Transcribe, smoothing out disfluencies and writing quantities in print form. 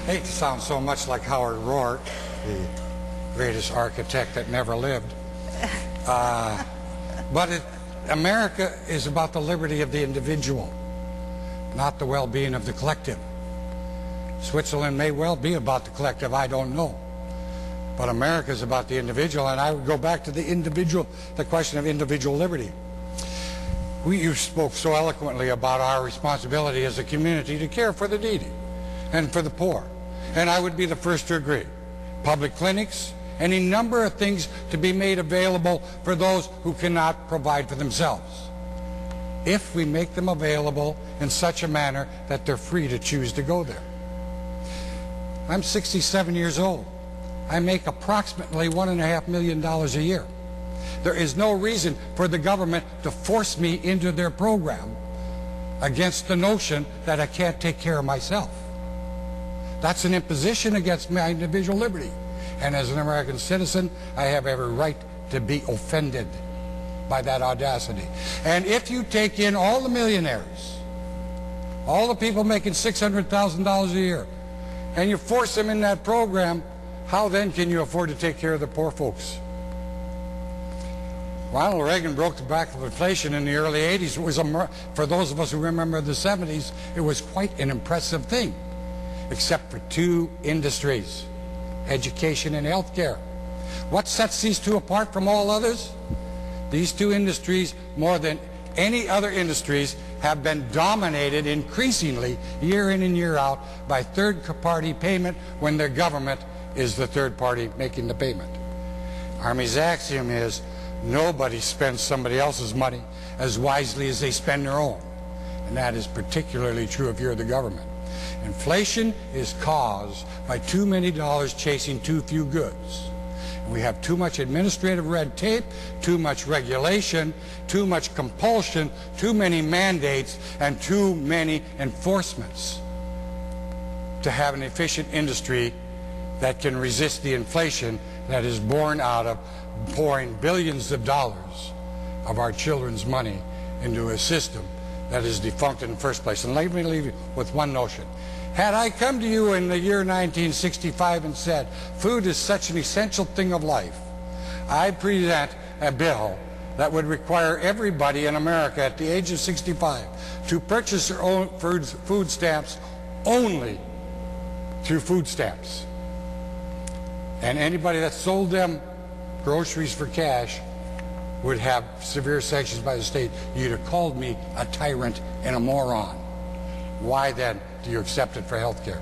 I hate to sound so much like Howard Roark, the greatest architect that never lived. But America is about the liberty of the individual, not the well-being of the collective. Switzerland may well be about the collective, I don't know. But America is about the individual, and I would go back to the question of individual liberty. You spoke so eloquently about our responsibility as a community to care for the needy and for the poor. And I would be the first to agree. Public clinics, any number of things to be made available for those who cannot provide for themselves, if we make them available in such a manner that they're free to choose to go there. I'm 67 years old. I make approximately $1.5 million a year. There is no reason for the government to force me into their program against the notion that I can't take care of myself. That's an imposition against my individual liberty. And as an American citizen, I have every right to be offended by that audacity. And if you take in all the millionaires, all the people making $600,000 a year, and you force them in that program, how then can you afford to take care of the poor folks? Ronald Reagan broke the back of inflation in the early 80s. It was for those of us who remember the 70s, it was quite an impressive thing, except for two industries, education and healthcare. What sets these two apart from all others? These two industries, more than any other industries, have been dominated increasingly year in and year out by third-party payment when their government is the third party making the payment. Armey's axiom is nobody spends somebody else's money as wisely as they spend their own. And that is particularly true if you're the government. Inflation is caused by too many dollars chasing too few goods. We have too much administrative red tape, too much regulation, too much compulsion, too many mandates, and too many enforcements to have an efficient industry that can resist the inflation that is born out of pouring billions of dollars of our children's money into a system that is defunct in the first place. And let me leave you with one notion. Had I come to you in the year 1965 and said, food is such an essential thing of life, I'd present a bill that would require everybody in America at the age of 65 to purchase their own food stamps only through food stamps. And anybody that sold them groceries for cash would have severe sanctions by the state. You'd have called me a tyrant and a moron. Why then do you accept it for health care?